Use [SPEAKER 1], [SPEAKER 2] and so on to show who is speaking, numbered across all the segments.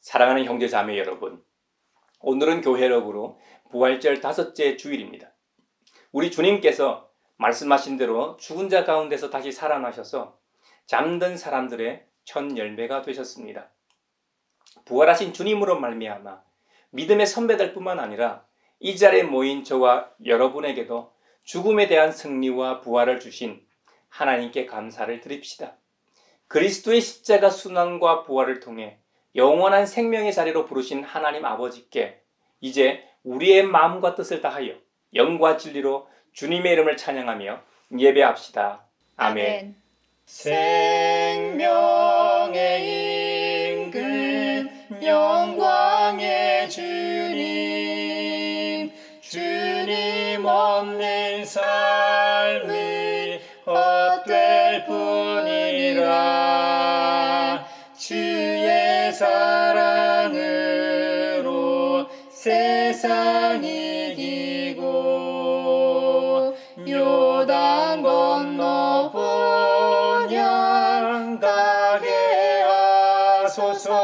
[SPEAKER 1] 사랑하는 형제 자매 여러분, 오늘은 교회력으로 부활절 5째 주일입니다. 우리 주님께서 말씀하신 대로 죽은 자 가운데서 다시 살아나셔서 잠든 사람들의 첫 열매가 되셨습니다. 부활하신 주님으로 말미암아 믿음의 선배들 뿐만 아니라 이 자리에 모인 저와 여러분에게도 죽음에 대한 승리와 부활을 주신 하나님께 감사를 드립시다. 그리스도의 십자가 순환과 부활을 통해 영원한 생명의 자리로 부르신 하나님 아버지께 이제 우리의 마음과 뜻을 다하여 영과 진리로 주님의 이름을 찬양하며 예배합시다. 아멘.
[SPEAKER 2] 생명의 임금 영광의 주님 없는 삶을 헛될 뿐이라 주의 사랑으로 세상 이기고 요단 건너 본향 가게 하소서.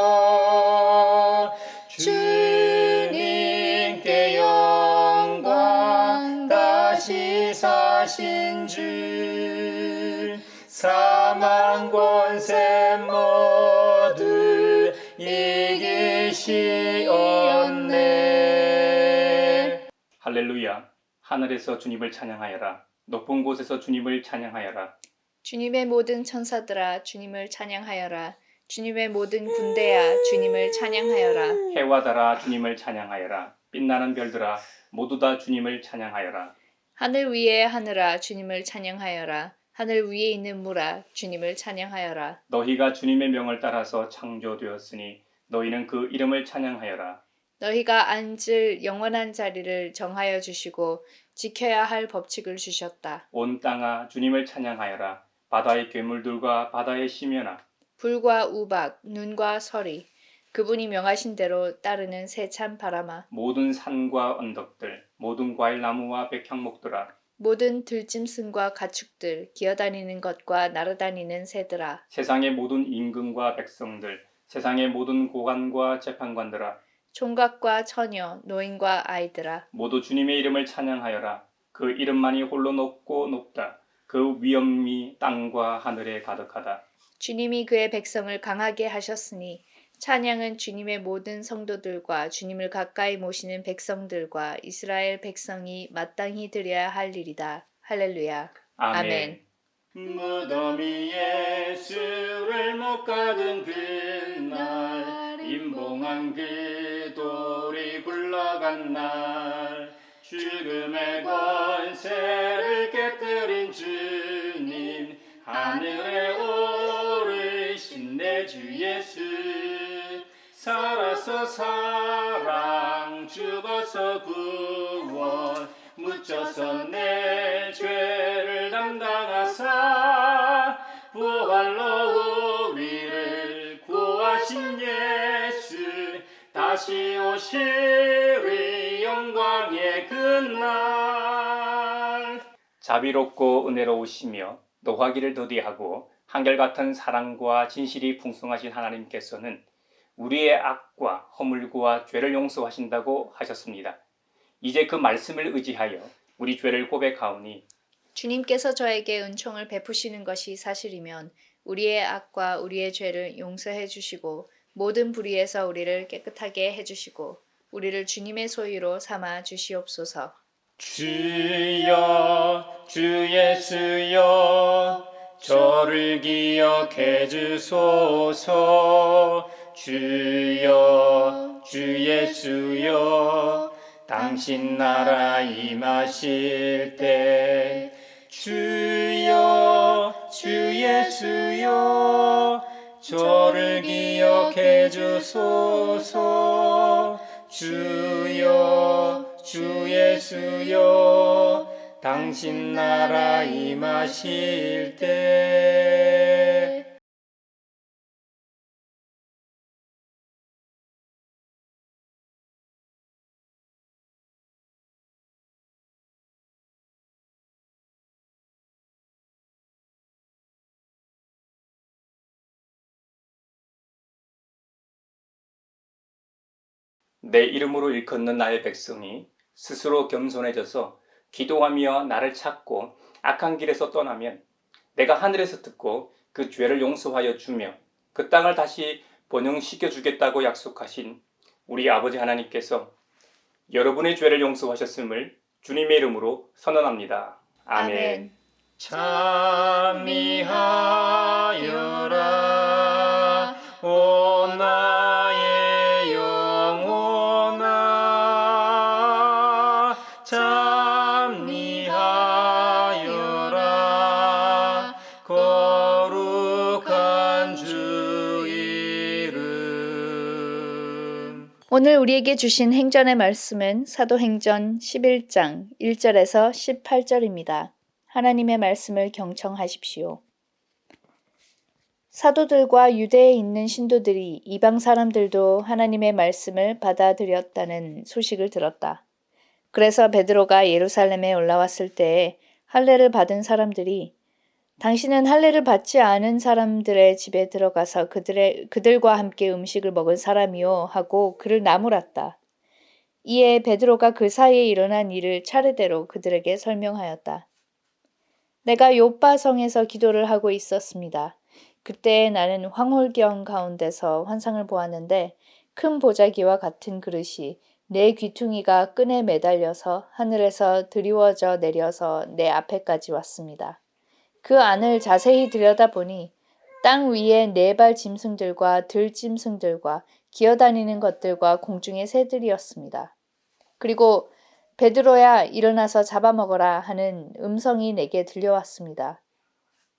[SPEAKER 2] 주님께 영광 다시 사신 주 사망 권세 모두 이기시었네.
[SPEAKER 1] 할렐루야. 하늘에서 주님을 찬양하여라. 높은 곳에서 주님을 찬양하여라.
[SPEAKER 3] 주님의 모든 천사들아 주님을 찬양하여라. 주님의 모든 군대야 주님을 찬양하여라.
[SPEAKER 1] 해와 달아 주님을 찬양하여라. 빛나는 별들아 모두 다 주님을 찬양하여라.
[SPEAKER 3] 하늘 위에 하늘아 주님을 찬양하여라. 하늘 위에 있는 물아 주님을 찬양하여라.
[SPEAKER 1] 너희가 주님의 명을 따라서 창조되었으니 너희는 그 이름을 찬양하여라.
[SPEAKER 3] 너희가 앉을 영원한 자리를 정하여 주시고 지켜야 할 법칙을 주셨다.
[SPEAKER 1] 온 땅아 주님을 찬양하여라. 바다의 괴물들과 바다의 심연아
[SPEAKER 3] 불과 우박, 눈과 서리, 그분이 명하신 대로 따르는 세찬 바람아,
[SPEAKER 1] 모든 산과 언덕들, 모든 과일나무와 백향목들아
[SPEAKER 3] 모든 들짐승과 가축들, 기어다니는 것과 날아다니는 새들아,
[SPEAKER 1] 세상의 모든 임금과 백성들, 세상의 모든 고관과 재판관들아
[SPEAKER 3] 총각과 처녀, 노인과 아이들아,
[SPEAKER 1] 모두 주님의 이름을 찬양하여라. 그 이름만이 홀로 높고 높다. 그 위엄이 땅과 하늘에 가득하다.
[SPEAKER 3] 주님이 그의 백성을 강하게 하셨으니 찬양은 주님의 모든 성도들과 주님을 가까이 모시는 백성들과 이스라엘 백성이 마땅히 드려야 할 일이다. 할렐루야.
[SPEAKER 1] 아멘.
[SPEAKER 2] 무덤 위에 예수를 못 가둔 그날 임봉한 그 돌이 굴러간 날 죽음의 권세를 깨뜨린 주님 하늘에 오르신 내 주 예수 살아서 사랑 죽어서 구원 묻혀서 내 죄를 담당하사 부활로 우리를 구하신 예수 다시 오시리 영광의 그날.
[SPEAKER 1] 자비롭고 은혜로우시며 노하기를 더디하고 한결같은 사랑과 진실이 풍성하신 하나님께서는 우리의 악과 허물과 죄를 용서하신다고 하셨습니다. 이제 그 말씀을 의지하여 우리 죄를 고백하오니
[SPEAKER 3] 주님께서 저에게 은총을 베푸시는 것이 사실이면 우리의 악과 우리의 죄를 용서해 주시고 모든 불의에서 우리를 깨끗하게 해주시고 우리를 주님의 소유로 삼아 주시옵소서.
[SPEAKER 2] 주여 주 예수여 저를 기억해 주소서. 주여 주 예수여 당신 나라 임하실 때 주여 주 예수여 저를 기억해 주소서. 주여 주 예수여 당신 나라 임하실 때
[SPEAKER 1] 내 이름으로 일컫는 나의 백성이 스스로 겸손해져서 기도하며 나를 찾고 악한 길에서 떠나면 내가 하늘에서 듣고 그 죄를 용서하여 주며 그 땅을 다시 번영시켜 주겠다고 약속하신 우리 아버지 하나님께서 여러분의 죄를 용서하셨음을 주님의 이름으로 선언합니다. 아멘.
[SPEAKER 2] 찬미하여라 오 나의 영혼아 찬미하여라 거룩한 주 이름.
[SPEAKER 3] 오늘 우리에게 주신 행전의 말씀은 사도행전 11장 1절에서 18절입니다. 하나님의 말씀을 경청하십시오. 사도들과 유대에 있는 신도들이 이방 사람들도 하나님의 말씀을 받아들였다는 소식을 들었다. 그래서 베드로가 예루살렘에 올라왔을 때에 할례를 받은 사람들이 당신은 할례를 받지 않은 사람들의 집에 들어가서 그들과 함께 음식을 먹은 사람이요 하고 그를 나무랐다. 이에 베드로가 그 사이에 일어난 일을 차례대로 그들에게 설명하였다. 내가 요빠 성에서 기도를 하고 있었습니다. 그때 나는 황홀경 가운데서 환상을 보았는데 큰 보자기와 같은 그릇이 내 귀퉁이가 끈에 매달려서 하늘에서 드리워져 내려서 내 앞에까지 왔습니다. 그 안을 자세히 들여다보니 땅 위에 4발 짐승들과 들짐승들과 기어다니는 것들과 공중의 새들이었습니다. 그리고 베드로야 일어나서 잡아먹어라 하는 음성이 내게 들려왔습니다.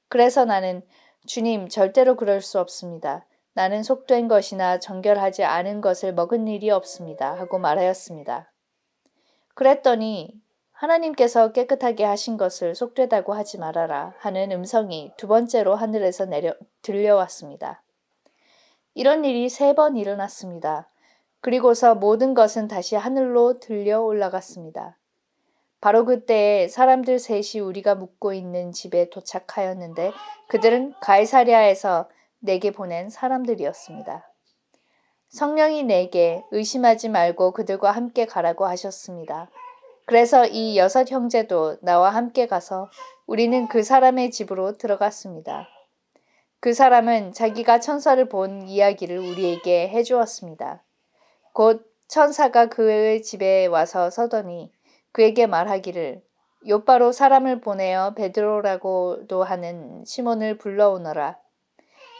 [SPEAKER 3] 그래서 나는 주님 절대로 그럴 수 없습니다. 나는 속된 것이나 정결하지 않은 것을 먹은 일이 없습니다. 하고 말하였습니다. 그랬더니 하나님께서 깨끗하게 하신 것을 속되다고 하지 말아라 하는 음성이 2번째로 하늘에서 들려왔습니다. 이런 일이 3번 일어났습니다. 그리고서 모든 것은 다시 하늘로 들려 올라갔습니다. 바로 그때에 사람들 셋이 우리가 묵고 있는 집에 도착하였는데 그들은 가이사랴에서 내게 보낸 사람들이었습니다. 성령이 내게 의심하지 말고 그들과 함께 가라고 하셨습니다. 그래서 이 6 형제도 나와 함께 가서 우리는 그 사람의 집으로 들어갔습니다. 그 사람은 자기가 천사를 본 이야기를 우리에게 해주었습니다. 곧 천사가 그의 집에 와서 서더니 그에게 말하기를 요빠로 사람을 보내어 베드로라고도 하는 시몬을 불러오너라.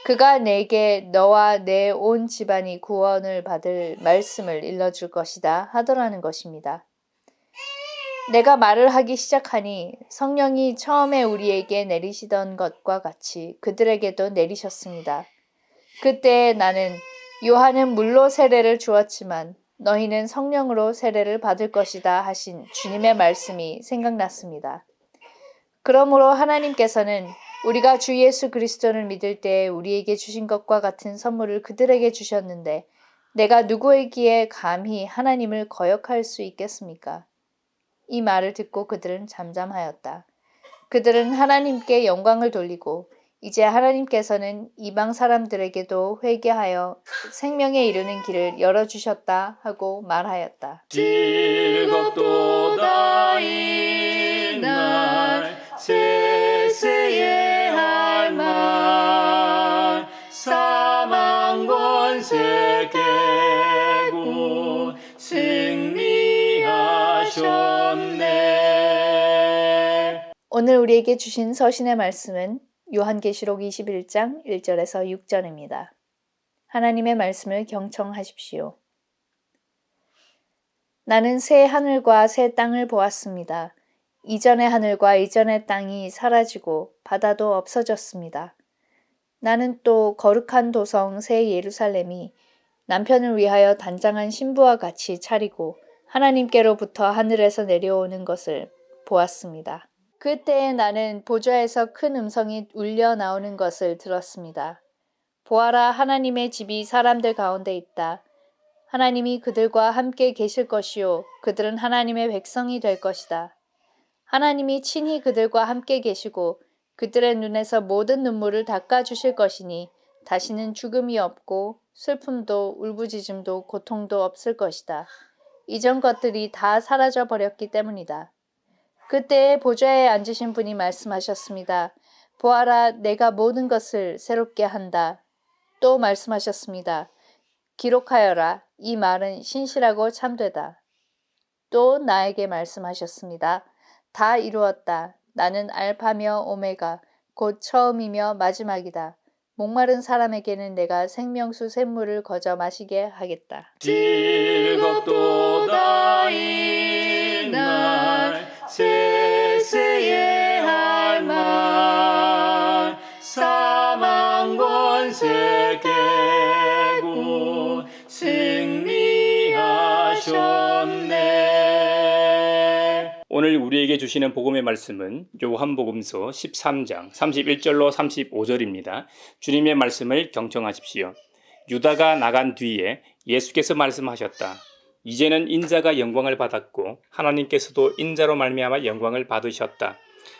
[SPEAKER 3] 그가 내게 너와 내 온 집안이 구원을 받을 말씀을 일러줄 것이다 하더라는 것입니다. 내가 말을 하기 시작하니 성령이 처음에 우리에게 내리시던 것과 같이 그들에게도 내리셨습니다. 그때 나는 요한은 물로 세례를 주었지만 너희는 성령으로 세례를 받을 것이다 하신 주님의 말씀이 생각났습니다. 그러므로 하나님께서는 우리가 주 예수 그리스도를 믿을 때 우리에게 주신 것과 같은 선물을 그들에게 주셨는데 내가 누구에게 감히 하나님을 거역할 수 있겠습니까? 이 말을 듣고 그들은 잠잠하였다. 그들은 하나님께 영광을 돌리고 이제 하나님께서는 이방 사람들에게도 회개하여 생명에 이르는 길을 열어주셨다 하고 말하였다.
[SPEAKER 2] 즐겁도다 이날 세세의 할말 사망 권세 깨고 승리하셨네.
[SPEAKER 3] 오늘 우리에게 주신 서신의 말씀은 요한계시록 21장 1절에서 6절입니다. 하나님의 말씀을 경청하십시오. 나는 새 하늘과 새 땅을 보았습니다. 이전의 하늘과 이전의 땅이 사라지고 바다도 없어졌습니다. 나는 또 거룩한 도성 새 예루살렘이 남편을 위하여 단장한 신부와 같이 차리고 하나님께로부터 하늘에서 내려오는 것을 보았습니다. 그때에 나는 보좌에서 큰 음성이 울려 나오는 것을 들었습니다. 보아라, 하나님의 집이 사람들 가운데 있다. 하나님이 그들과 함께 계실 것이요 그들은 하나님의 백성이 될 것이다. 하나님이 친히 그들과 함께 계시고 그들의 눈에서 모든 눈물을 닦아주실 것이니 다시는 죽음이 없고 슬픔도 울부짖음도 고통도 없을 것이다. 이전 것들이 다 사라져 버렸기 때문이다. 그때에 보좌에 앉으신 분이 말씀하셨습니다. 보아라, 내가 모든 것을 새롭게 한다. 또 말씀하셨습니다. 기록하여라. 이 말은 신실하고 참되다. 또 나에게 말씀하셨습니다. 다 이루었다. 나는 알파며 오메가, 곧 처음이며 마지막이다. 목마른 사람에게는 내가 생명수 샘물을 거저 마시게 하겠다.
[SPEAKER 2] 즐겁도다 이날 세세의 할말 사망 권세 깨고 승리하셨네.
[SPEAKER 1] 오늘 우리에게 주시는 복음의 말씀은 요한복음서 13장 31절로 35절입니다. 주님의 말씀을 경청하십시오. 유다가 나간 뒤에 예수께서 말씀하셨다. 이제는 인자가 영광을 받았고 하나님께서도 인자로 말미암아 영광을 받으셨다.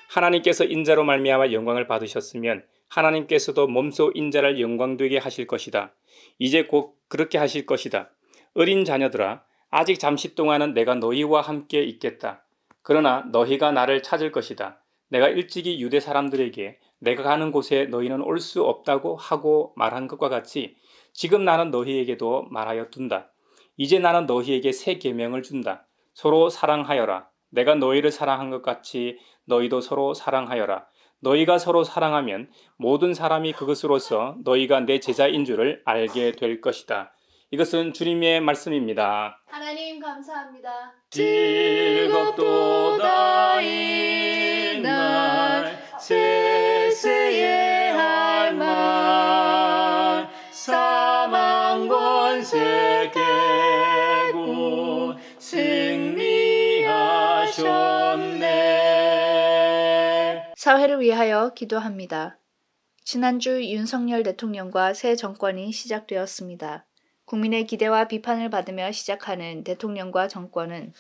[SPEAKER 1] 하나님께서 인자로 말미암아 영광을 받으셨으면 하나님께서도 몸소 인자를 영광되게 하실 것이다. 이제 곧 그렇게 하실 것이다. 어린 자녀들아, 아직 잠시 동안은 내가 너희와 함께 있겠다. 그러나 너희가 나를 찾을 것이다. 내가 일찍이 유대 사람들에게 내가 가는 곳에 너희는 올 수 없다고 하고 말한 것과 같이 지금 나는 너희에게도 말하여 둔다. 이제 나는 너희에게 새 계명을 준다. 서로 사랑하여라. 내가 너희를 사랑한 것 같이 너희도 서로 사랑하여라. 너희가 서로 사랑하면 모든 사람이 그것으로서 너희가 내 제자인 줄을 알게 될 것이다. 이것은 주님의 말씀입니다.
[SPEAKER 3] 하나님 감사합니다.
[SPEAKER 2] 즐겁도다 이날 세세의 할말 사망 권세 깨고 승리하셨네.
[SPEAKER 3] 사회를 위하여 기도합니다. 지난주 윤석열 대통령과 새 정권이 시작되었습니다. 국민의 기대와 비판을 받으며 시작하는 대통령과 정권은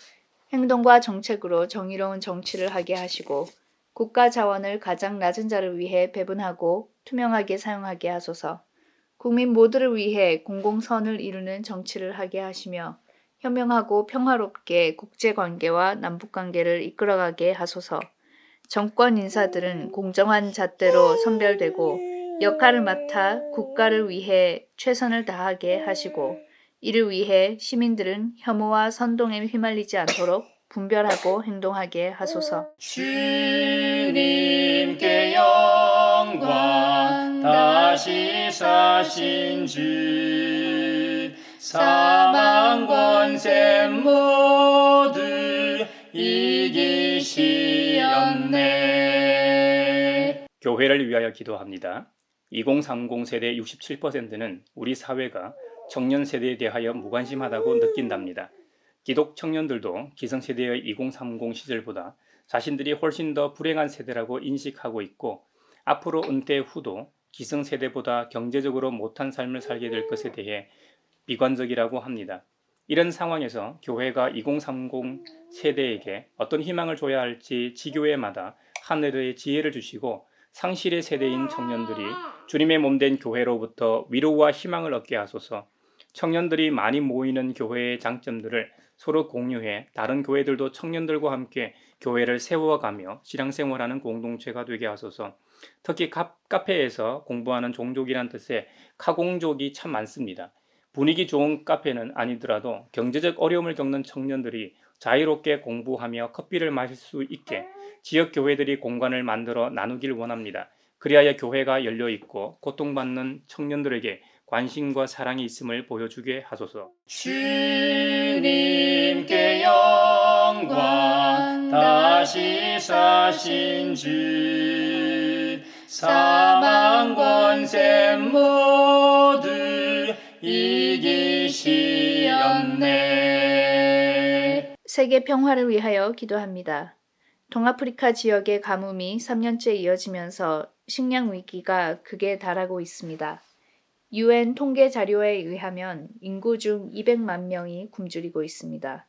[SPEAKER 3] 행동과 정책으로 정의로운 정치를 하게 하시고 국가 자원을 가장 낮은 자를 위해 배분하고 투명하게 사용하게 하소서. 국민 모두를 위해 공공선을 이루는 정치를 하게 하시며 현명하고 평화롭게 국제관계와 남북관계를 이끌어가게 하소서. 정권 인사들은 공정한 잣대로 선별되고 역할을 맡아 국가를 위해 최선을 다하게 하시고 이를 위해 시민들은 혐오와 선동에 휘말리지 않도록 분별하고 행동하게 하소서.
[SPEAKER 2] 주님께 영광 다시 사신 주 사망 권세 모두 이기시었네.
[SPEAKER 1] 교회를 위하여 기도합니다. 2030 세대 67%는 우리 사회가 청년 세대에 대하여 무관심하다고 느낀답니다. 기독 청년들도 기성세대의 2030 시절보다 자신들이 훨씬 더 불행한 세대라고 인식하고 있고 앞으로 은퇴 후도 기성세대보다 경제적으로 못한 삶을 살게 될 것에 대해 비관적이라고 합니다. 이런 상황에서 교회가 2030 세대에게 어떤 희망을 줘야 할지 지교회마다 하늘의 지혜를 주시고 상실의 세대인 청년들이 주님의 몸된 교회로부터 위로와 희망을 얻게 하소서. 청년들이 많이 모이는 교회의 장점들을 서로 공유해 다른 교회들도 청년들과 함께 교회를 세워가며 신앙생활하는 공동체가 되게 하소서. 특히 카페에서 공부하는 종족이란 뜻의 카공족이 참 많습니다. 분위기 좋은 카페는 아니더라도 경제적 어려움을 겪는 청년들이 자유롭게 공부하며 커피를 마실 수 있게 지역 교회들이 공간을 만들어 나누길 원합니다. 그리하여 교회가 열려있고 고통받는 청년들에게 관심과 사랑이 있음을 보여주게 하소서.
[SPEAKER 2] 주님께 영광 다시 사신 주 사망 권세 모두 이기시었네.
[SPEAKER 3] 세계 평화를 위하여 기도합니다. 동아프리카 지역의 가뭄이 3년째 이어지면서 식량 위기가 극에 달하고 있습니다. UN 통계 자료에 의하면 인구 중 200만 명이 굶주리고 있습니다.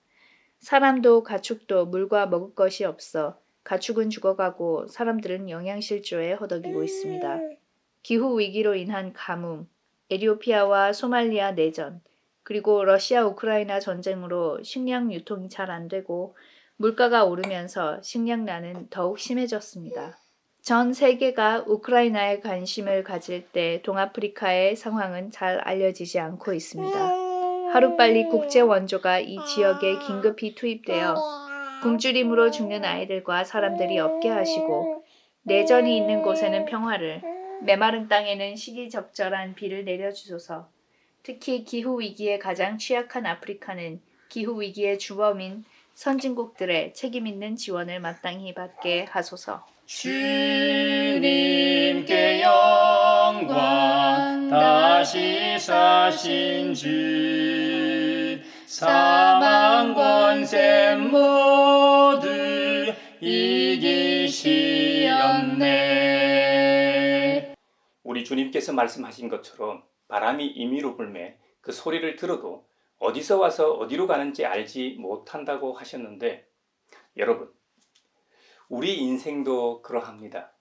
[SPEAKER 3] 사람도 가축도 물과 먹을 것이 없어 가축은 죽어가고 사람들은 영양실조에 허덕이고 있습니다. 기후 위기로 인한 가뭄, 에티오피아와 소말리아 내전, 그리고 러시아 우크라이나 전쟁으로 식량 유통이 잘 안 되고 물가가 오르면서 식량난은 더욱 심해졌습니다. 전 세계가 우크라이나에 관심을 가질 때 동아프리카의 상황은 잘 알려지지 않고 있습니다. 하루빨리 국제 원조가 이 지역에 긴급히 투입되어 굶주림으로 죽는 아이들과 사람들이 없게 하시고 내전이 있는 곳에는 평화를, 메마른 땅에는 시기적절한 비를 내려주소서. 특히 기후위기에 가장 취약한 아프리카는 기후위기의 주범인 선진국들의 책임있는 지원을 마땅히 받게 하소서.
[SPEAKER 2] 주님께 영광 다시 사신 주 사망 권세 모두 이기시었네.
[SPEAKER 1] 우리 주님께서 말씀하신 것처럼 바람이 임의로 불매 그 소리를 들어도 어디서 와서 어디로 가는지 알지 못한다고 하셨는데, 여러분, 우리 인생도 그러합니다.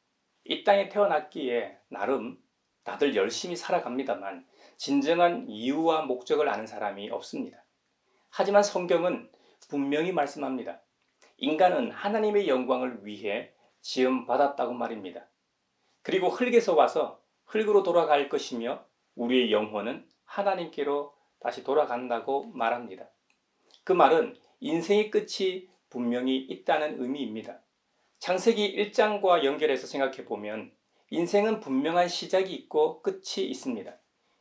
[SPEAKER 1] 이 땅에 태어났기에 나름 다들 열심히 살아갑니다만 진정한 이유와 목적을 아는 사람이 없습니다. 하지만 성경은 분명히 말씀합니다. 인간은 하나님의 영광을 위해 지음받았다고 말입니다. 그리고 흙에서 와서 흙으로 돌아갈 것이며 우리의 영혼은 하나님께로 다시 돌아간다고 말합니다. 그 말은 인생의 끝이 분명히 있다는 의미입니다. 창세기 1장과 연결해서 생각해 보면 인생은 분명한 시작이 있고 끝이 있습니다.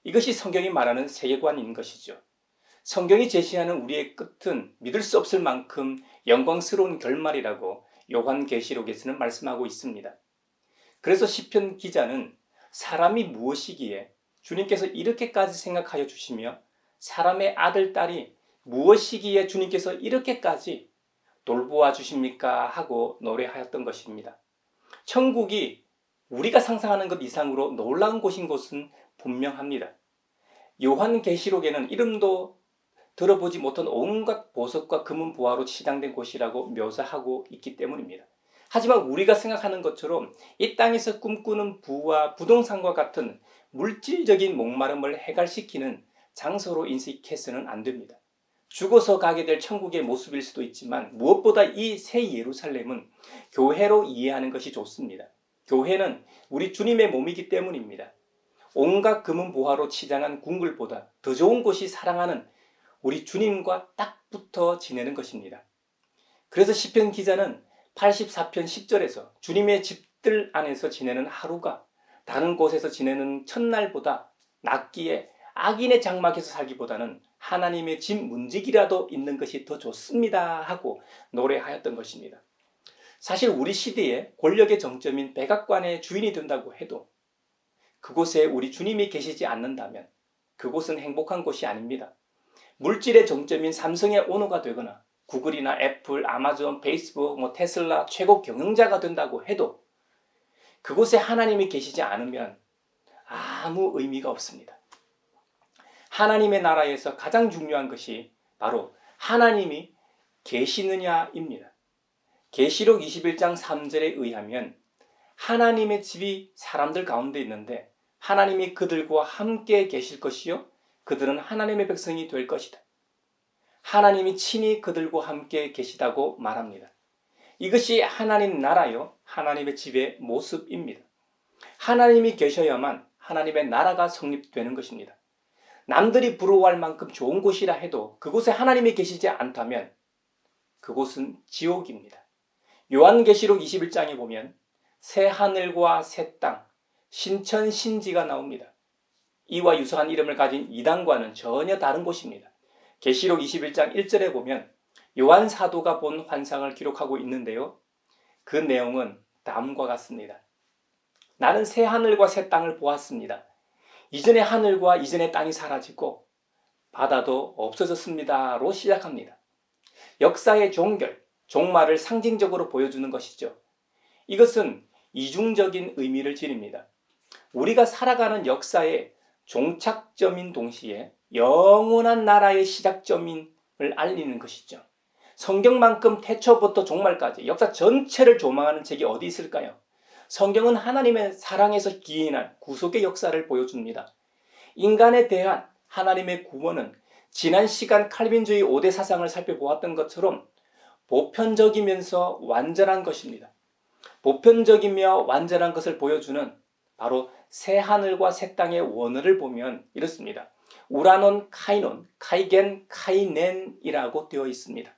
[SPEAKER 1] 이것이 성경이 말하는 세계관인 것이죠. 성경이 제시하는 우리의 끝은 믿을 수 없을 만큼 영광스러운 결말이라고 요한계시록에서는 말씀하고 있습니다. 그래서 시편 기자는 사람이 무엇이기에 주님께서 이렇게까지 생각하여 주시며 사람의 아들, 딸이 무엇이기에 주님께서 이렇게까지 돌보아 주십니까? 하고 노래하였던 것입니다. 천국이 우리가 상상하는 것 이상으로 놀라운 곳인 것은 분명합니다. 요한계시록에는 이름도 들어보지 못한 온갖 보석과 금은 보화로 치장된 곳이라고 묘사하고 있기 때문입니다. 하지만 우리가 생각하는 것처럼 이 땅에서 꿈꾸는 부와 부동산과 같은 물질적인 목마름을 해결시키는 장소로 인식해서는 안 됩니다. 죽어서 가게 될 천국의 모습일 수도 있지만 무엇보다 이 새 예루살렘은 교회로 이해하는 것이 좋습니다. 교회는 우리 주님의 몸이기 때문입니다. 온갖 금은 보화로 치장한 궁궐보다 더 좋은 곳이 사랑하는 우리 주님과 딱 붙어 지내는 것입니다. 그래서 시편 기자는 84편 10절에서 주님의 집들 안에서 지내는 하루가 다른 곳에서 지내는 첫날보다 낫기에 악인의 장막에서 살기보다는 하나님의 집 문지기라도 있는 것이 더 좋습니다 하고 노래하였던 것입니다. 사실 우리 시대의 권력의 정점인 백악관의 주인이 된다고 해도 그곳에 우리 주님이 계시지 않는다면 그곳은 행복한 곳이 아닙니다. 물질의 정점인 삼성의 오너가 되거나 구글이나 애플, 아마존, 페이스북, 테슬라 최고 경영자가 된다고 해도 그곳에 하나님이 계시지 않으면 아무 의미가 없습니다. 하나님의 나라에서 가장 중요한 것이 바로 하나님이 계시느냐입니다. 계시록 21장 3절에 의하면 하나님의 집이 사람들 가운데 있는데 하나님이 그들과 함께 계실 것이요 그들은 하나님의 백성이 될 것이다. 하나님이 친히 그들과 함께 계시다고 말합니다. 이것이 하나님 나라요 하나님의 집의 모습입니다. 하나님이 계셔야만 하나님의 나라가 성립되는 것입니다. 남들이 부러워할 만큼 좋은 곳이라 해도 그곳에 하나님이 계시지 않다면 그곳은 지옥입니다. 요한계시록 21장에 보면 새 하늘과 새 땅, 신천 신지가 나옵니다. 이와 유사한 이름을 가진 이 땅과는 전혀 다른 곳입니다. 계시록 21장 1절에 보면 요한 사도가 본 환상을 기록하고 있는데요. 그 내용은 다음과 같습니다. 나는 새 하늘과 새 땅을 보았습니다. 이전의 하늘과 이전의 땅이 사라지고 바다도 없어졌습니다로 시작합니다. 역사의 종결, 종말을 상징적으로 보여주는 것이죠. 이것은 이중적인 의미를 지닙니다. 우리가 살아가는 역사의 종착점인 동시에 영원한 나라의 시작점임을 알리는 것이죠. 성경만큼 태초부터 종말까지 역사 전체를 조망하는 책이 어디 있을까요? 성경은 하나님의 사랑에서 기인한 구속의 역사를 보여줍니다. 인간에 대한 하나님의 구원은 지난 시간 칼빈주의 5대 사상을 살펴보았던 것처럼 보편적이면서 완전한 것입니다. 보편적이며 완전한 것을 보여주는 바로 새 하늘과 새 땅의 원어를 보면 이렇습니다. 우라논, 카이논, 카이겐, 카이넨이라고 되어 있습니다.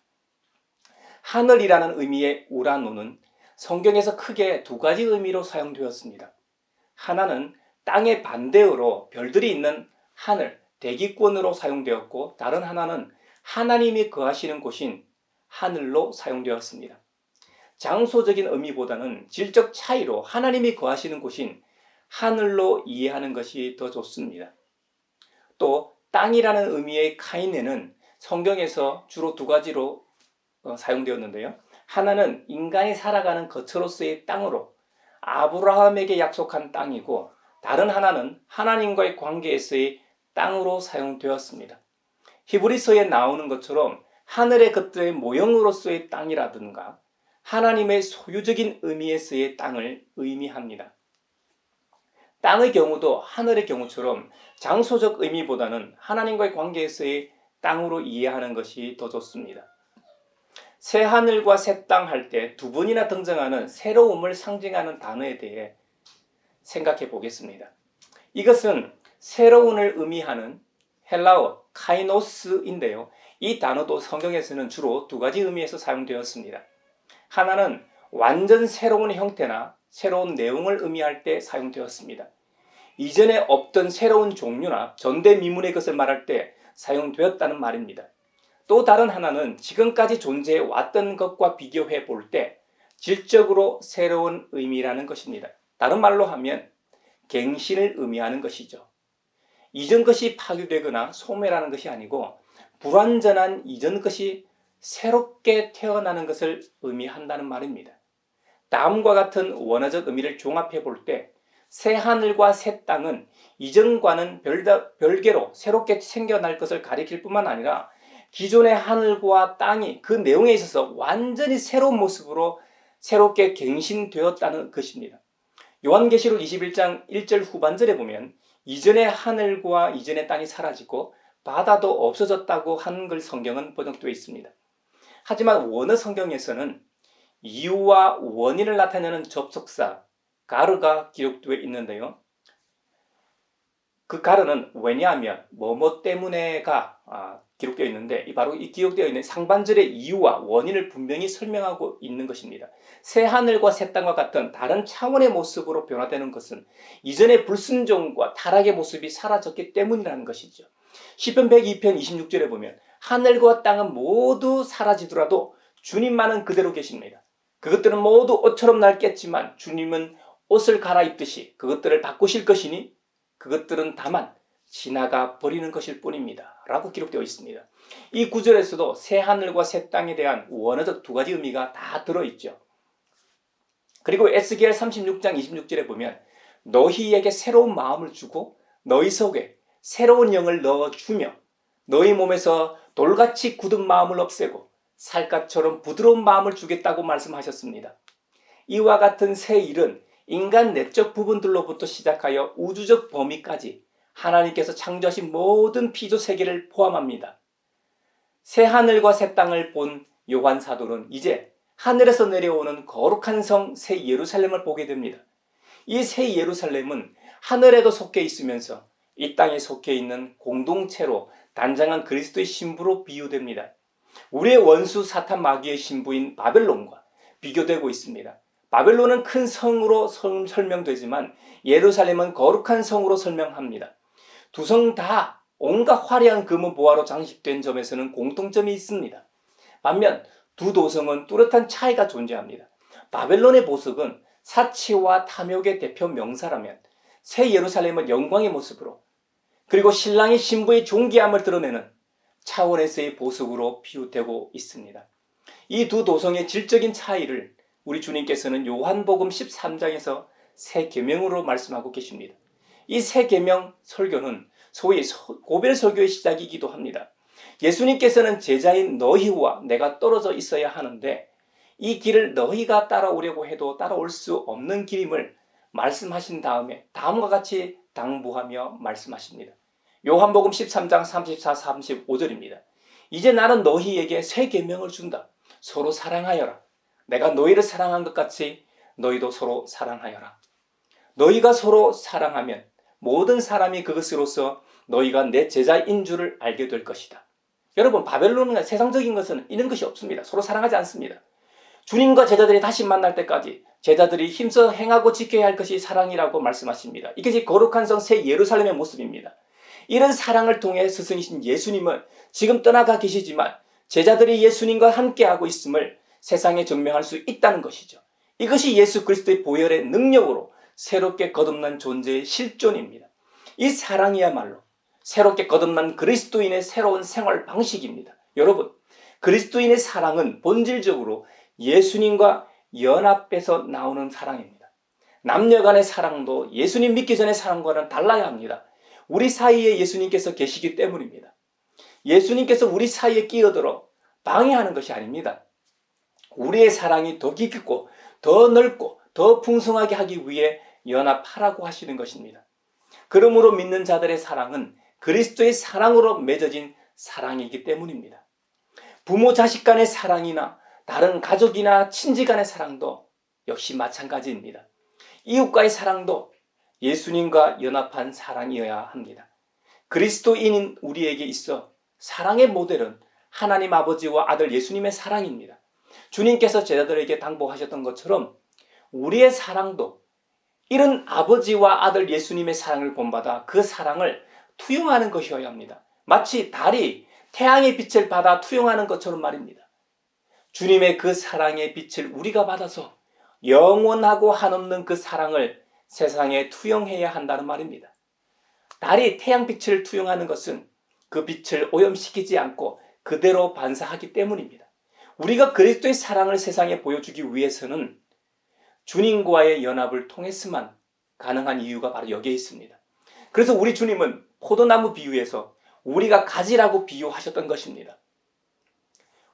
[SPEAKER 1] 하늘이라는 의미의 우라논은 성경에서 크게 두 가지 의미로 사용되었습니다. 하나는 땅의 반대어로 별들이 있는 하늘, 대기권으로 사용되었고, 다른 하나는 하나님이 거하시는 곳인 하늘로 사용되었습니다. 장소적인 의미보다는 질적 차이로 하나님이 거하시는 곳인 하늘로 이해하는 것이 더 좋습니다. 또 땅이라는 의미의 카이네는 성경에서 주로 두 가지로 사용되었는데요. 하나는 인간이 살아가는 거처로서의 땅으로 아브라함에게 약속한 땅이고, 다른 하나는 하나님과의 관계에서의 땅으로 사용되었습니다. 히브리서에 나오는 것처럼 하늘의 것들의 모형으로서의 땅이라든가 하나님의 소유적인 의미에서의 땅을 의미합니다. 땅의 경우도 하늘의 경우처럼 장소적 의미보다는 하나님과의 관계에서의 땅으로 이해하는 것이 더 좋습니다. 새 하늘과 새 땅 할 때 두 번이나 등장하는 새로움을 상징하는 단어에 대해 생각해 보겠습니다. 이것은 새로움을 의미하는 헬라어 카이노스인데요. 이 단어도 성경에서는 주로 두 가지 의미에서 사용되었습니다. 하나는 완전 새로운 형태나 새로운 내용을 의미할 때 사용되었습니다. 이전에 없던 새로운 종류나 전대미문의 것을 말할 때 사용되었다는 말입니다. 또 다른 하나는 지금까지 존재해 왔던 것과 비교해 볼 때 질적으로 새로운 의미라는 것입니다. 다른 말로 하면 갱신을 의미하는 것이죠. 이전 것이 파괴되거나 소멸하는 것이 아니고 불완전한 이전 것이 새롭게 태어나는 것을 의미한다는 말입니다. 다음과 같은 원어적 의미를 종합해 볼 때 새 하늘과 새 땅은 이전과는 별개로 새롭게 생겨날 것을 가리킬 뿐만 아니라 기존의 하늘과 땅이 그 내용에 있어서 완전히 새로운 모습으로 새롭게 갱신되었다는 것입니다. 요한계시록 21장 1절 후반절에 보면 이전의 하늘과 이전의 땅이 사라지고 바다도 없어졌다고 하는 걸 성경은 번역되어 있습니다. 하지만 원어 성경에서는 이유와 원인을 나타내는 접속사 가르가 기록되어 있는데요. 그 가르는 왜냐하면 뭐뭐 때문에가 기록되어 있는데 바로 이 기록되어 있는 상반절의 이유와 원인을 분명히 설명하고 있는 것입니다. 새 하늘과 새 땅과 같은 다른 차원의 모습으로 변화되는 것은 이전의 불순종과 타락의 모습이 사라졌기 때문이라는 것이죠. 시편 102편 26절에 보면 하늘과 땅은 모두 사라지더라도 주님만은 그대로 계십니다. 그것들은 모두 옷처럼 낡겠지만 주님은 옷을 갈아입듯이 그것들을 바꾸실 것이니 그것들은 다만 지나가 버리는 것일 뿐입니다. 라고 기록되어 있습니다. 이 구절에서도 새 하늘과 새 땅에 대한 원어적 두 가지 의미가 다 들어있죠. 그리고 에스겔 36장 26절에 보면 너희에게 새로운 마음을 주고 너희 속에 새로운 영을 넣어주며 너희 몸에서 돌같이 굳은 마음을 없애고 살갗처럼 부드러운 마음을 주겠다고 말씀하셨습니다. 이와 같은 새 일은 인간 내적 부분들로부터 시작하여 우주적 범위까지 하나님께서 창조하신 모든 피조 세계를 포함합니다. 새 하늘과 새 땅을 본 요한 사도는 이제 하늘에서 내려오는 거룩한 성 새 예루살렘을 보게 됩니다. 이 새 예루살렘은 하늘에도 속해 있으면서 이 땅에 속해 있는 공동체로 단장한 그리스도의 신부로 비유됩니다. 우리의 원수 사탄 마귀의 신부인 바벨론과 비교되고 있습니다. 바벨론은 큰 성으로 설명되지만 예루살렘은 거룩한 성으로 설명합니다. 두 성 다 온갖 화려한 금은 보화로 장식된 점에서는 공통점이 있습니다. 반면 두 도성은 뚜렷한 차이가 존재합니다. 바벨론의 보석은 사치와 탐욕의 대표 명사라면 새 예루살렘은 영광의 모습으로 그리고 신랑이 신부의 존귀함을 드러내는 차원에서의 보석으로 비유되고 있습니다. 이 두 도성의 질적인 차이를 우리 주님께서는 요한복음 13장에서 새 계명으로 말씀하고 계십니다. 이 새 계명 설교는 소위 고별 설교의 시작이기도 합니다. 예수님께서는 제자인 너희와 내가 떨어져 있어야 하는데 이 길을 너희가 따라오려고 해도 따라올 수 없는 길임을 말씀하신 다음에 다음과 같이 당부하며 말씀하십니다. 요한복음 13장 34, 35절입니다. 이제 나는 너희에게 새 계명을 준다. 서로 사랑하여라. 내가 너희를 사랑한 것 같이 너희도 서로 사랑하여라. 너희가 서로 사랑하면 모든 사람이 그것으로서 너희가 내 제자인 줄을 알게 될 것이다. 여러분, 바벨론은 세상적인 것은 이런 것이 없습니다. 서로 사랑하지 않습니다. 주님과 제자들이 다시 만날 때까지 제자들이 힘써 행하고 지켜야 할 것이 사랑이라고 말씀하십니다. 이것이 거룩한 성 새 예루살렘의 모습입니다. 이런 사랑을 통해 스승이신 예수님은 지금 떠나가 계시지만 제자들이 예수님과 함께하고 있음을 세상에 증명할 수 있다는 것이죠. 이것이 예수 그리스도의 보혈의 능력으로 새롭게 거듭난 존재의 실존입니다. 이 사랑이야말로 새롭게 거듭난 그리스도인의 새로운 생활 방식입니다. 여러분, 그리스도인의 사랑은 본질적으로 예수님과 연합해서 나오는 사랑입니다. 남녀 간의 사랑도 예수님 믿기 전의 사랑과는 달라야 합니다. 우리 사이에 예수님께서 계시기 때문입니다. 예수님께서 우리 사이에 끼어들어 방해하는 것이 아닙니다. 우리의 사랑이 더 깊고 더 넓고 더 풍성하게 하기 위해 연합하라고 하시는 것입니다. 그러므로 믿는 자들의 사랑은 그리스도의 사랑으로 맺어진 사랑이기 때문입니다. 부모 자식 간의 사랑이나 다른 가족이나 친지 간의 사랑도 역시 마찬가지입니다. 이웃과의 사랑도 예수님과 연합한 사랑이어야 합니다. 그리스도인인 우리에게 있어 사랑의 모델은 하나님 아버지와 아들 예수님의 사랑입니다. 주님께서 제자들에게 당부하셨던 것처럼 우리의 사랑도 이런 아버지와 아들 예수님의 사랑을 본받아 그 사랑을 투영하는 것이어야 합니다. 마치 달이 태양의 빛을 받아 투영하는 것처럼 말입니다. 주님의 그 사랑의 빛을 우리가 받아서 영원하고 한없는 그 사랑을 세상에 투영해야 한다는 말입니다. 달이 태양빛을 투영하는 것은 그 빛을 오염시키지 않고 그대로 반사하기 때문입니다. 우리가 그리스도의 사랑을 세상에 보여주기 위해서는 주님과의 연합을 통해서만 가능한 이유가 바로 여기에 있습니다. 그래서 우리 주님은 포도나무 비유에서 우리가 가지라고 비유하셨던 것입니다.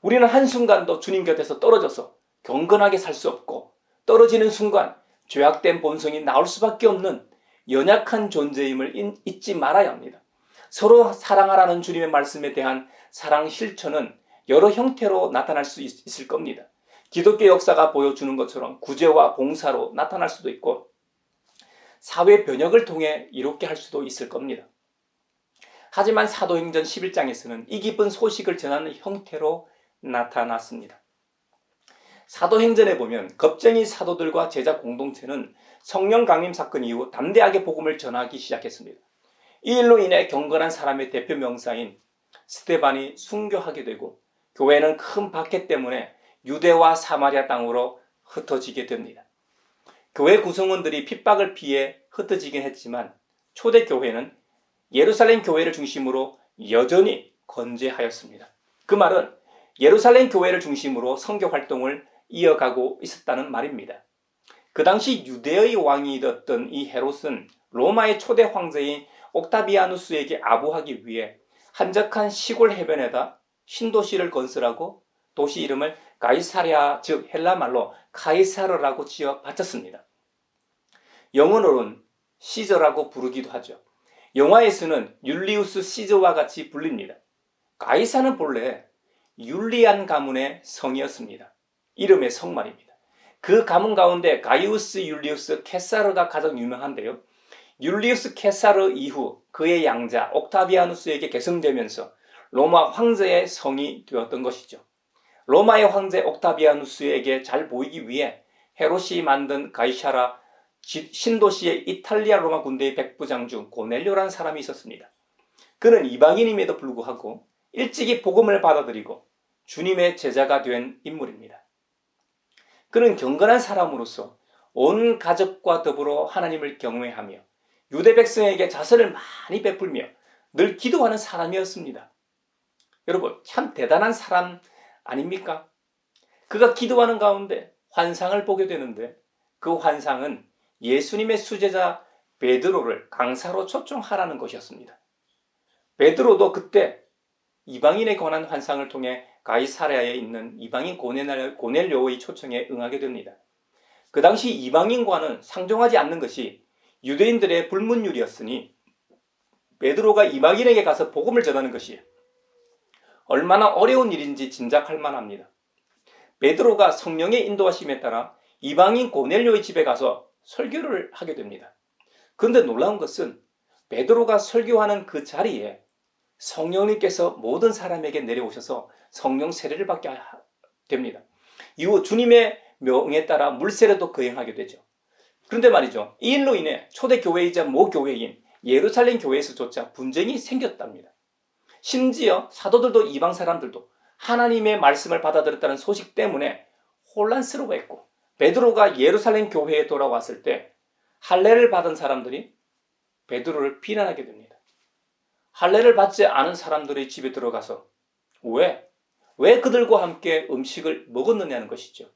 [SPEAKER 1] 우리는 한순간도 주님 곁에서 떨어져서 경건하게 살 수 없고 떨어지는 순간 죄악된 본성이 나올 수밖에 없는 연약한 존재임을 잊지 말아야 합니다. 서로 사랑하라는 주님의 말씀에 대한 사랑 실천은 여러 형태로 나타날 수 있을 겁니다. 기독교 역사가 보여주는 것처럼 구제와 봉사로 나타날 수도 있고 사회 변혁을 통해 이롭게 할 수도 있을 겁니다. 하지만 사도행전 11장에서는 이 기쁜 소식을 전하는 형태로 나타났습니다. 사도행전에 보면 겁쟁이 사도들과 제자 공동체는 성령 강림 사건 이후 담대하게 복음을 전하기 시작했습니다. 이 일로 인해 경건한 사람의 대표 명사인 스데반이 순교하게 되고 교회는 큰 박해 때문에 유대와 사마리아 땅으로 흩어지게 됩니다. 교회 구성원들이 핍박을 피해 흩어지긴 했지만 초대 교회는 예루살렘 교회를 중심으로 여전히 건재하였습니다. 그 말은 예루살렘 교회를 중심으로 선교 활동을 이어가고 있었다는 말입니다. 그 당시 유대의 왕이 되었던 이 헤롯은 로마의 초대 황제인 옥타비아누스에게 아부하기 위해 한적한 시골 해변에다 신도시를 건설하고 도시 이름을 가이사랴, 즉 헬라말로 카이사르라고 지어 바쳤습니다. 영어로는 시저라고 부르기도 하죠. 영화에서는 율리우스 시저와 같이 불립니다. 가이사는 본래 율리안 가문의 성이었습니다. 이름의 성 말입니다. 그 가문 가운데 가이우스 율리우스 케사르가 가장 유명한데요. 율리우스 케사르 이후 그의 양자 옥타비아누스에게 계승되면서 로마 황제의 성이 되었던 것이죠. 로마의 황제 옥타비아누스에게 잘 보이기 위해 헤롯이 만든 가이사라 신도시의 이탈리아 로마 군대의 백부장 중 고넬료라는 사람이 있었습니다. 그는 이방인임에도 불구하고 일찍이 복음을 받아들이고 주님의 제자가 된 인물입니다. 그는 경건한 사람으로서 온 가족과 더불어 하나님을 경외하며 유대 백성에게 자선을 많이 베풀며 늘 기도하는 사람이었습니다. 여러분, 참 대단한 사람 아닙니까? 그가 기도하는 가운데 환상을 보게 되는데 그 환상은 예수님의 수제자 베드로를 강사로 초청하라는 것이었습니다. 베드로도 그때 이방인에 관한 환상을 통해 가이사랴에 있는 이방인 고넬료의 초청에 응하게 됩니다. 그 당시 이방인과는 상종하지 않는 것이 유대인들의 불문율이었으니 베드로가 이방인에게 가서 복음을 전하는 것이 얼마나 어려운 일인지 짐작할 만합니다. 베드로가 성령의 인도하심에 따라 이방인 고넬료의 집에 가서 설교를 하게 됩니다. 그런데 놀라운 것은 베드로가 설교하는 그 자리에 성령님께서 모든 사람에게 내려오셔서 성령 세례를 받게 됩니다. 이후 주님의 명에 따라 물세례도 거행하게 되죠. 그런데 말이죠. 이 일로 인해 초대교회이자 모교회인 예루살렘 교회에서조차 분쟁이 생겼답니다. 심지어 사도들도 이방 사람들도 하나님의 말씀을 받아들였다는 소식 때문에 혼란스러워했고, 베드로가 예루살렘 교회에 돌아왔을 때 할례를 받은 사람들이 베드로를 비난하게 됩니다. 할례를 받지 않은 사람들의 집에 들어가서 왜 그들과 함께 음식을 먹었느냐는 것이죠.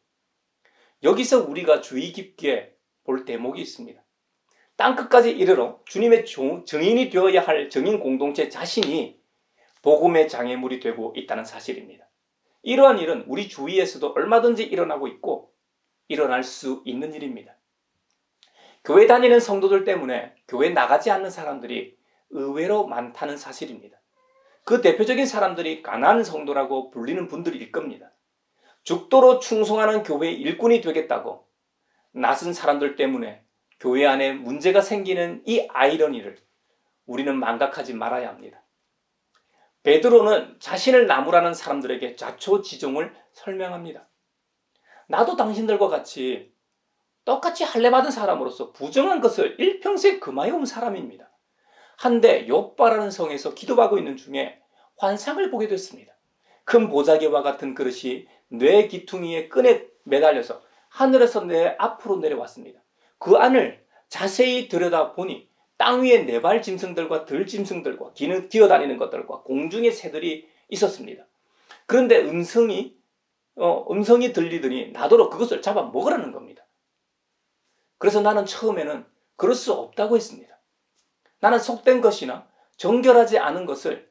[SPEAKER 1] 여기서 우리가 주의 깊게 볼 대목이 있습니다. 땅끝까지 이르러 주님의 증인이 되어야 할 증인 공동체 자신이 복음의 장애물이 되고 있다는 사실입니다. 이러한 일은 우리 주위에서도 얼마든지 일어나고 있고 일어날 수 있는 일입니다. 교회 다니는 성도들 때문에 교회 나가지 않는 사람들이 의외로 많다는 사실입니다. 그 대표적인 사람들이 가난한 성도라고 불리는 분들일 겁니다. 죽도록 충성하는 교회의 일꾼이 되겠다고 낯선 사람들 때문에 교회 안에 문제가 생기는 이 아이러니를 우리는 망각하지 말아야 합니다. 베드로는 자신을 나무라는 사람들에게 자초지종을 설명합니다. 나도 당신들과 같이 똑같이 할례받은 사람으로서 부정한 것을 일평생 금하여온 사람입니다. 한데 욥바라는 성에서 기도하고 있는 중에 환상을 보게 됐습니다. 큰 보자기와 같은 그릇이 뇌 기퉁이의 끈에 매달려서 하늘에서 내 앞으로 내려왔습니다. 그 안을 자세히 들여다보니 땅 위에 네발 짐승들과 들 짐승들과 기어다니는 것들과 공중의 새들이 있었습니다. 그런데 음성이 들리더니 나더러 그것을 잡아 먹으라는 겁니다. 그래서 나는 처음에는 그럴 수 없다고 했습니다. 나는 속된 것이나 정결하지 않은 것을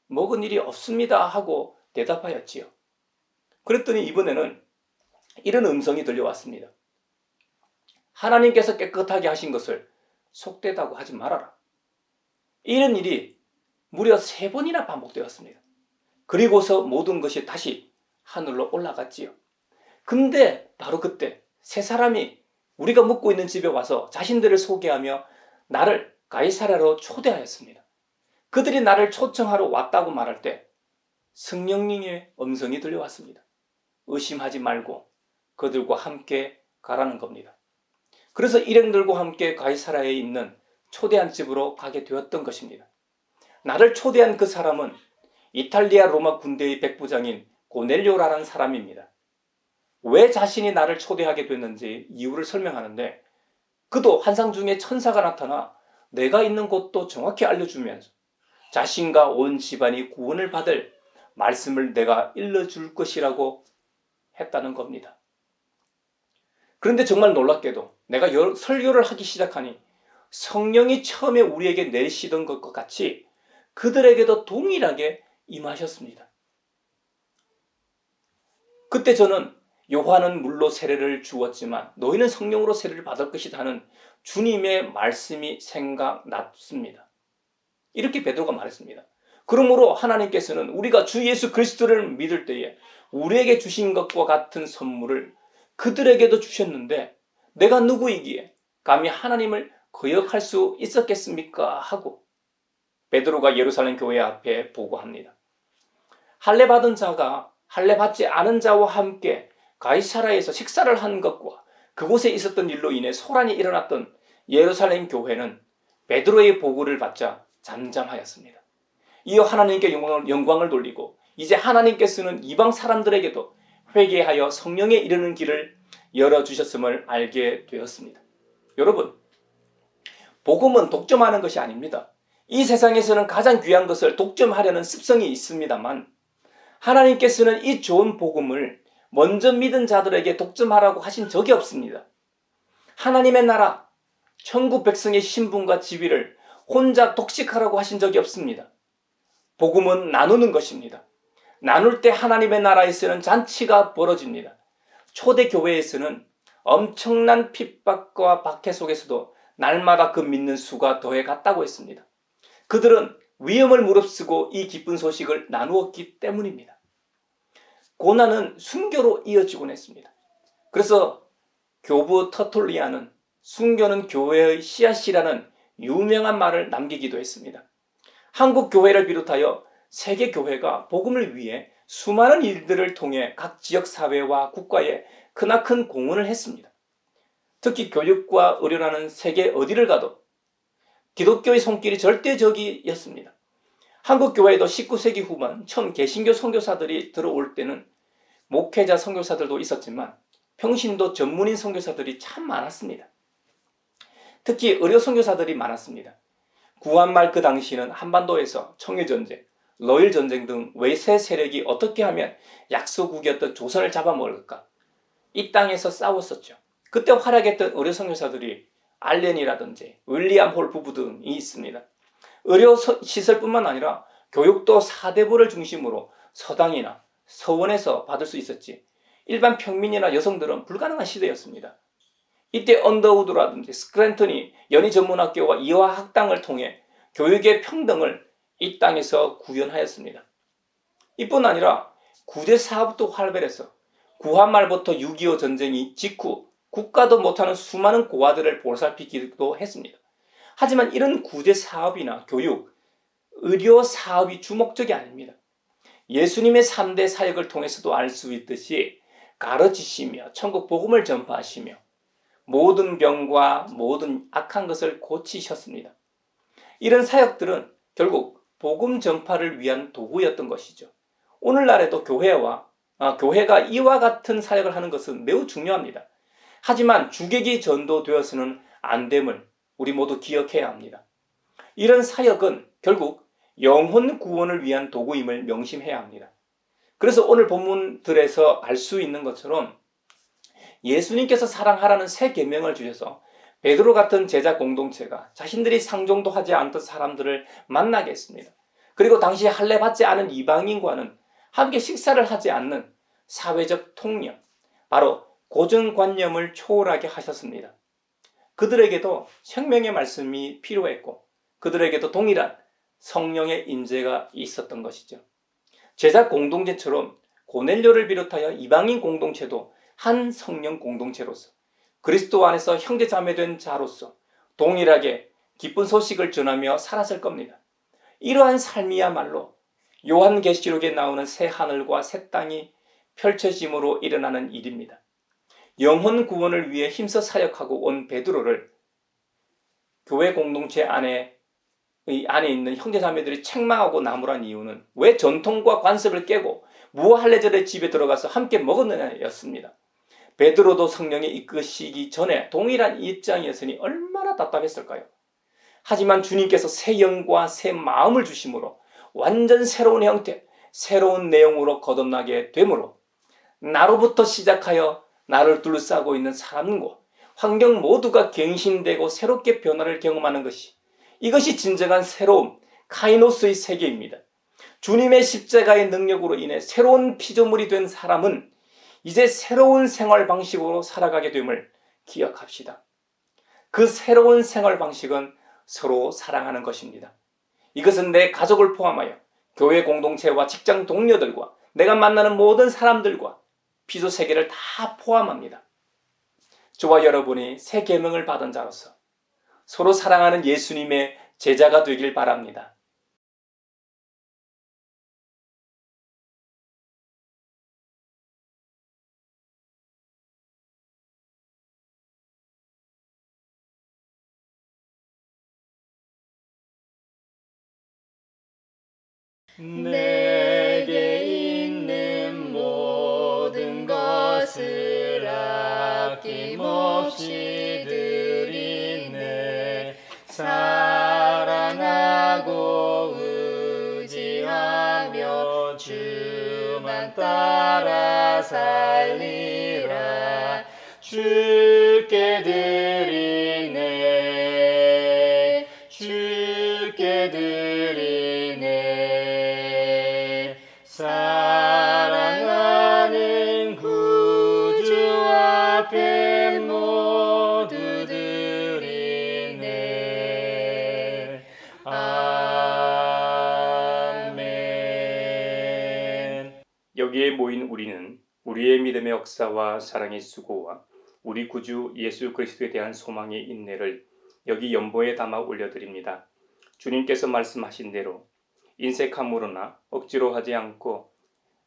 [SPEAKER 1] 먹은 일이 없습니다 하고 대답하였지요. 그랬더니 이번에는 이런 음성이 들려왔습니다. 하나님께서 깨끗하게 하신 것을 속되다고 하지 말아라. 이런 일이 무려 3번이나 반복되었습니다. 그리고서 모든 것이 다시 하늘로 올라갔지요. 근데 바로 그때 세 사람이 우리가 묵고 있는 집에 와서 자신들을 소개하며 나를 가이사랴로 초대하였습니다. 그들이 나를 초청하러 왔다고 말할 때 성령님의 음성이 들려왔습니다. 의심하지 말고 그들과 함께 가라는 겁니다. 그래서 일행들과 함께 가이사랴에 있는 초대한 집으로 가게 되었던 것입니다. 나를 초대한 그 사람은 이탈리아 로마 군대의 백부장인 고넬료라는 사람입니다. 왜 자신이 나를 초대하게 됐는지 이유를 설명하는데, 그도 환상 중에 천사가 나타나 내가 있는 곳도 정확히 알려주면서 자신과 온 집안이 구원을 받을 말씀을 내가 일러줄 것이라고 했다는 겁니다. 그런데 정말 놀랍게도 내가 설교를 하기 시작하니 성령이 처음에 우리에게 내리시던 것과 같이 그들에게도 동일하게 임하셨습니다. 그때 저는 요한은 물로 세례를 주었지만 너희는 성령으로 세례를 받을 것이다 하는 주님의 말씀이 생각났습니다. 이렇게 베드로가 말했습니다. 그러므로 하나님께서는 우리가 주 예수 그리스도를 믿을 때에 우리에게 주신 것과 같은 선물을 그들에게도 주셨는데 내가 누구이기에 감히 하나님을 거역할 수 있었겠습니까? 하고 베드로가 예루살렘 교회 앞에 보고합니다. 할례 받은 자가 할례 받지 않은 자와 함께 가이사랴에서 식사를 한 것과 그곳에 있었던 일로 인해 소란이 일어났던 예루살렘 교회는 베드로의 보고를 받자 잠잠하였습니다. 이어 하나님께 영광을 돌리고 이제 하나님께서는 이방 사람들에게도 회개하여 성령에 이르는 길을 열어주셨음을 알게 되었습니다. 여러분, 복음은 독점하는 것이 아닙니다. 이 세상에서는 가장 귀한 것을 독점하려는 습성이 있습니다만 하나님께서는 이 좋은 복음을 먼저 믿은 자들에게 독점하라고 하신 적이 없습니다. 하나님의 나라, 천국 백성의 신분과 지위를 혼자 독식하라고 하신 적이 없습니다. 복음은 나누는 것입니다. 나눌 때 하나님의 나라에서는 잔치가 벌어집니다. 초대교회에서는 엄청난 핍박과 박해 속에서도 날마다 그 믿는 수가 더해 갔다고 했습니다. 그들은 위험을 무릅쓰고 이 기쁜 소식을 나누었기 때문입니다. 고난은 순교로 이어지곤 했습니다. 그래서 교부 터툴리안은 순교는 교회의 씨앗이라는 유명한 말을 남기기도 했습니다. 한국 교회를 비롯하여 세계 교회가 복음을 위해 수많은 일들을 통해 각 지역 사회와 국가에 크나큰 공헌을 했습니다. 특히 교육과 의료라는 세계 어디를 가도 기독교의 손길이 절대적이었습니다. 한국 교회에도 19세기 후반 처음 개신교 선교사들이 들어올 때는 목회자 선교사들도 있었지만 평신도 전문인 선교사들이 참 많았습니다. 특히 의료 선교사들이 많았습니다. 구한말 그 당시는 한반도에서 청일전쟁, 러일전쟁 등 외세 세력이 어떻게 하면 약소국이었던 조선을 잡아먹을까? 이 땅에서 싸웠었죠. 그때 활약했던 의료 선교사들이 알렌이라든지 윌리엄 홀 부부 등이 있습니다. 의료 시설뿐만 아니라 교육도 사대부를 중심으로 서당이나 서원에서 받을 수 있었지 일반 평민이나 여성들은 불가능한 시대였습니다. 이때 언더우드라든지 스크랜턴이 연희전문학교와 이화학당을 통해 교육의 평등을 이 땅에서 구현하였습니다. 이뿐 아니라 구제 사업도 활발해서 구한말부터 6.25 전쟁이 직후 국가도 못하는 수많은 고아들을 보살피기도 했습니다. 하지만 이런 구제 사업이나 교육, 의료 사업이 주목적이 아닙니다. 예수님의 3대 사역을 통해서도 알 수 있듯이 가르치시며 천국 복음을 전파하시며 모든 병과 모든 악한 것을 고치셨습니다. 이런 사역들은 결국 복음 전파를 위한 도구였던 것이죠. 오늘날에도 교회가 이와 같은 사역을 하는 것은 매우 중요합니다. 하지만 주객이 전도되어서는 안 됨을 우리 모두 기억해야 합니다. 이런 사역은 결국 영혼 구원을 위한 도구임을 명심해야 합니다. 그래서 오늘 본문들에서 알 수 있는 것처럼 예수님께서 사랑하라는 새 계명을 주셔서 베드로 같은 제자 공동체가 자신들이 상종도 하지 않던 사람들을 만나게 했습니다. 그리고 당시 할례 받지 않은 이방인과는 함께 식사를 하지 않는 사회적 통념, 바로 고정관념을 초월하게 하셨습니다. 그들에게도 생명의 말씀이 필요했고 그들에게도 동일한 성령의 임재가 있었던 것이죠. 제자 공동체처럼 고넬료를 비롯하여 이방인 공동체도 한 성령 공동체로서 그리스도 안에서 형제자매된 자로서 동일하게 기쁜 소식을 전하며 살았을 겁니다. 이러한 삶이야말로 요한계시록에 나오는 새 하늘과 새 땅이 펼쳐짐으로 일어나는 일입니다. 영혼 구원을 위해 힘써 사역하고 온 베드로를 교회 공동체 안에 있는 형제자매들이 책망하고 나무란 이유는 왜 전통과 관습을 깨고 무할례절의 집에 들어가서 함께 먹었느냐였습니다. 베드로도 성령이 이끄시기 전에 동일한 입장이었으니 얼마나 답답했을까요? 하지만 주님께서 새 영과 새 마음을 주심으로 완전 새로운 형태, 새로운 내용으로 거듭나게 되므로 나로부터 시작하여 나를 둘러싸고 있는 사람과 환경 모두가 갱신되고 새롭게 변화를 경험하는 것이 이것이 진정한 새로움, 카이노스의 세계입니다. 주님의 십자가의 능력으로 인해 새로운 피조물이 된 사람은 이제 새로운 생활 방식으로 살아가게 됨을 기억합시다. 그 새로운 생활 방식은 서로 사랑하는 것입니다. 이것은 내 가족을 포함하여 교회 공동체와 직장 동료들과 내가 만나는 모든 사람들과 피조 세계를 다 포함합니다. 저와 여러분이 새 계명을 받은 자로서 서로 사랑하는 예수님의 제자가 되길 바랍니다.
[SPEAKER 2] 내게 있는 모든 것을 아낌없이 드리네. 사랑하고 의지하며 주만 따라 살리라. 주께 드리네. 주께 드리네. 사랑하는 구주 앞에 모두 드리네. 아멘.
[SPEAKER 1] 여기에 모인 우리는 우리의 믿음의 역사와 사랑의 수고와 우리 구주 예수 그리스도에 대한 소망의 인내를 여기 연보에 담아 올려드립니다. 주님께서 말씀하신 대로 인색함으로나 억지로 하지 않고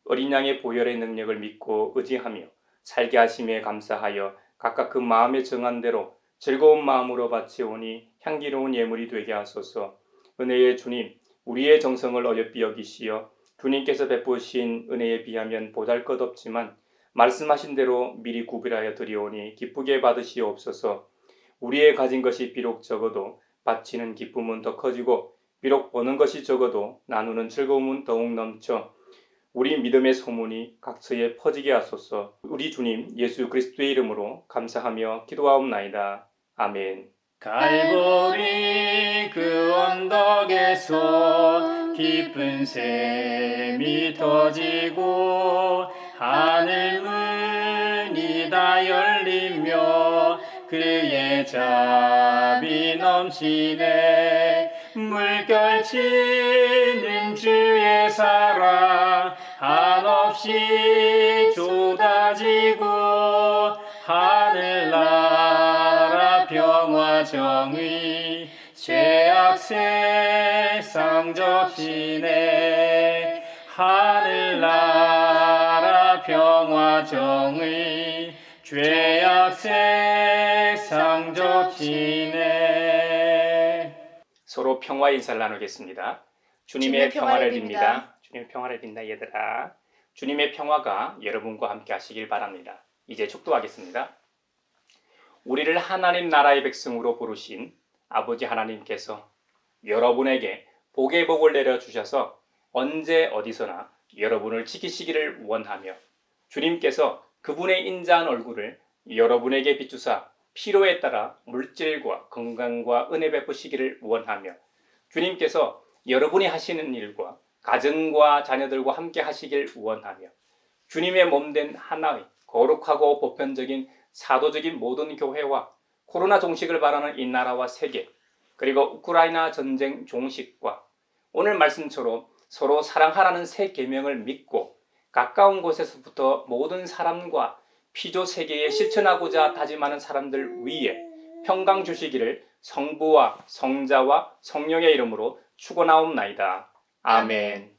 [SPEAKER 1] 어린 양의 보혈의 능력을 믿고 의지하며 살게 하심에 감사하여 각각 그 마음에 정한 대로 즐거운 마음으로 바치오니 향기로운 예물이 되게 하소서. 은혜의 주님, 우리의 정성을 어여삐 여기시어 주님께서 베푸신 은혜에 비하면 보잘것없지만 말씀하신 대로 미리 구별하여 드리오니 기쁘게 받으시옵소서. 우리의 가진 것이 비록 적어도 바치는 기쁨은 더 커지고 비록 버는 것이 적어도 나누는 즐거움은 더욱 넘쳐 우리 믿음의 소문이 각처에 퍼지게 하소서. 우리 주님 예수 그리스도의 이름으로 감사하며 기도하옵나이다. 아멘.
[SPEAKER 2] 갈보리 그 언덕에서 깊은 샘이 터지고 하늘 문이 다 열리며 그의 자비 넘치네. 물결치는 주의 사랑 한없이 쏟아지고 하늘나라 평화 정의 죄악 세상 접시네. 하늘나라 평화 정의 죄악 세상 접시네.
[SPEAKER 1] 서로 평화 인사를 나누겠습니다. 주님의 평화를 빕니다. 주님의 평화를 빈다 얘들아. 주님의 평화가 여러분과 함께 하시길 바랍니다. 이제 축도하겠습니다. 우리를 하나님 나라의 백성으로 부르신 아버지 하나님께서 여러분에게 복의 복을 내려주셔서 언제 어디서나 여러분을 지키시기를 원하며 주님께서 그분의 인자한 얼굴을 여러분에게 비추사 필요에 따라 물질과 건강과 은혜 베푸시기를 원하며 주님께서 여러분이 하시는 일과 가정과 자녀들과 함께 하시길 원하며 주님의 몸된 하나의 거룩하고 보편적인 사도적인 모든 교회와 코로나 종식을 바라는 이 나라와 세계 그리고 우크라이나 전쟁 종식과 오늘 말씀처럼 서로 사랑하라는 새 계명을 믿고 가까운 곳에서부터 모든 사람과 피조 세계에 실천하고자 다짐하는 사람들 위에 평강 주시기를 성부와 성자와 성령의 이름으로 축원하옵나이다. 아멘.